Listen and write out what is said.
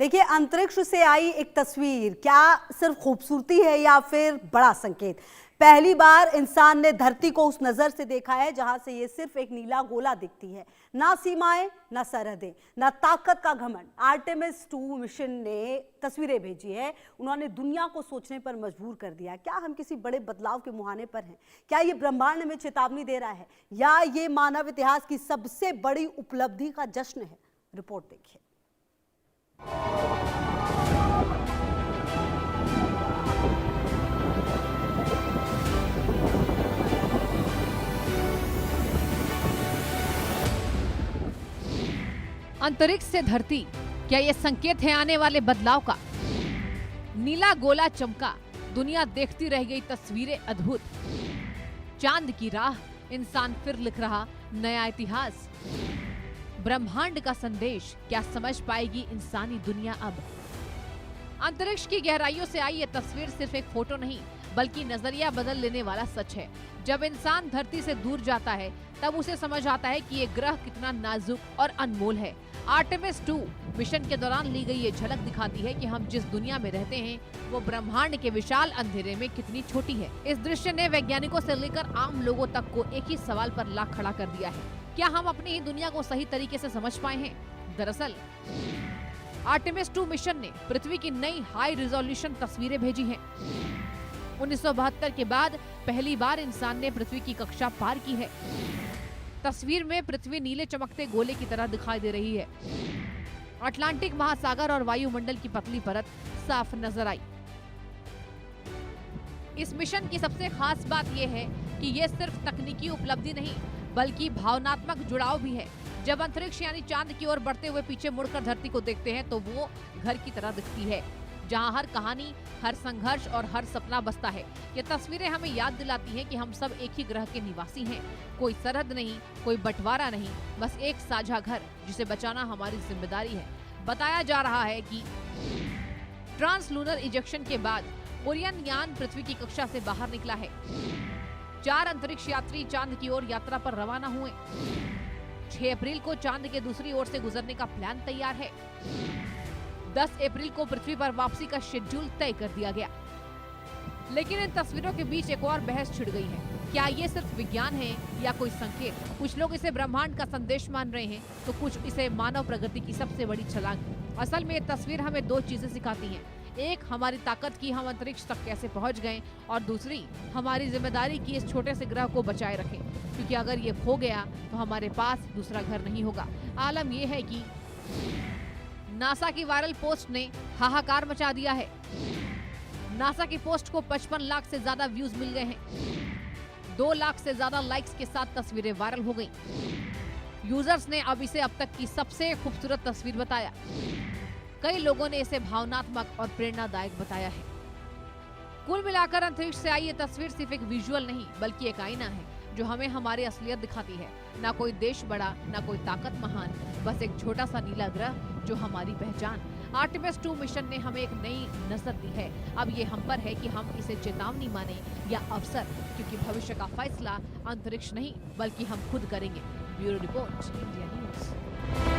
देखिए, अंतरिक्ष से आई एक तस्वीर क्या सिर्फ खूबसूरती है या फिर बड़ा संकेत। पहली बार इंसान ने धरती को उस नजर से देखा है जहां से ये सिर्फ एक नीला गोला दिखती है। ना सीमाएं, ना सरहदें, ना ताकत का घमंड। आर्टेमिस 2 मिशन ने तस्वीरें भेजी है। उन्होंने दुनिया को सोचने पर मजबूर कर दिया। क्या हम किसी बड़े बदलाव के मुहाने पर हैं? क्या ये ब्रह्मांड में चेतावनी दे रहा है या ये मानव इतिहास की सबसे बड़ी उपलब्धि का जश्न है? रिपोर्ट देखिए। अंतरिक्ष से धरती, क्या ये संकेत है आने वाले बदलाव का? नीला गोला चमका, दुनिया देखती रह गई, तस्वीरें अद्भुत। चांद की राह, इंसान फिर लिख रहा नया इतिहास। ब्रह्मांड का संदेश, क्या समझ पाएगी इंसानी दुनिया अब? अंतरिक्ष की गहराइयों से आई ये तस्वीर सिर्फ एक फोटो नहीं, बल्कि नजरिया बदल लेने वाला सच है। जब इंसान धरती से दूर जाता है, तब उसे समझ आता है कि ये ग्रह कितना नाजुक और अनमोल है। आर्टेमिस 2 मिशन के दौरान ली गई ये झलक दिखाती है कि हम जिस दुनिया में रहते हैं वो ब्रह्मांड के विशाल अंधेरे में कितनी छोटी है। इस दृश्य ने वैज्ञानिकों से लेकर आम लोगों तक को एक ही सवाल पर ला खड़ा कर दिया है, क्या हम अपनी ही दुनिया को सही तरीके से समझ पाए हैं? दरअसल आर्टेमिस 2 मिशन ने पृथ्वी की नई हाई रिजोल्यूशन तस्वीरें भेजी हैं। 1972 के बाद पहली बार इंसान ने पृथ्वी की कक्षा पार की है। तस्वीर में पृथ्वी नीले चमकते गोले की तरह दिखाई दे रही है। अटलांटिक महासागर और वायुमंडल की पतली परत साफ नजर आई। इस मिशन की सबसे खास बात यह है कि ये सिर्फ तकनीकी उपलब्धि नहीं, बल्कि भावनात्मक जुड़ाव भी है। जब अंतरिक्ष यानी चांद की ओर बढ़ते हुए पीछे मुड़कर धरती को देखते हैं तो वो घर की तरह दिखती है, जहां हर कहानी, हर संघर्ष और हर सपना बसता है। ये तस्वीरें हमें याद दिलाती हैं कि हम सब एक ही ग्रह के निवासी हैं। कोई सरहद नहीं, कोई बंटवारा नहीं, बस एक साझा घर जिसे बचाना हमारी जिम्मेदारी है। बताया जा रहा है कि ट्रांसलूनर इजेक्शन के बाद ओरियन यान पृथ्वी की कक्षा से बाहर निकला है। 4 अंतरिक्ष यात्री चांद की ओर यात्रा पर रवाना हुए। 6 अप्रैल को चांद के दूसरी ओर से गुजरने का प्लान तैयार है। 10 अप्रैल को पृथ्वी पर वापसी का शेड्यूल तय कर दिया गया। लेकिन इन तस्वीरों के बीच एक और बहस छिड़ गई है। क्या ये सिर्फ विज्ञान है या कोई संकेत? कुछ लोग इसे ब्रह्मांड का संदेश मान रहे हैं, तो कुछ इसे मानव प्रगति की सबसे बड़ी छलांग। असल में ये तस्वीर हमें 2 चीजें सिखाती हैं। एक, हमारी ताकत की हम अंतरिक्ष तक कैसे पहुंच गए, और दूसरी, हमारी जिम्मेदारी की इस छोटे से ग्रह को बचाए रखें, क्योंकि अगर ये खो गया तो हमारे पास दूसरा घर नहीं होगा। आलम यह है कि नासा की वायरल पोस्ट ने हाहाकार मचा दिया है। नासा की पोस्ट को 55 लाख से ज्यादा व्यूज मिल गए हैं। 2 लाख से ज्यादा लाइक्स के साथ तस्वीरें वायरल हो गईं। यूजर्स ने अब इसे अब तक की सबसे खूबसूरत तस्वीर बताया। कई लोगों ने इसे भावनात्मक और प्रेरणादायक बताया है। कुल मिलाकर अंतरिक्ष से आई ये तस्वीर सिर्फ एक विजुअल नहीं, बल्कि एक आईना है जो हमें हमारी असलियत दिखाती है। ना कोई देश बड़ा, ना कोई ताकत महान, बस एक छोटा सा नीला ग्रह जो हमारी पहचान। आर्टेमिस 2 मिशन ने हमें एक नई नजर दी है। अब ये हम पर है कि हम इसे चेतावनी माने या अवसर, क्योंकि भविष्य का फैसला अंतरिक्ष नहीं, बल्कि हम खुद करेंगे। Bureau report, India news.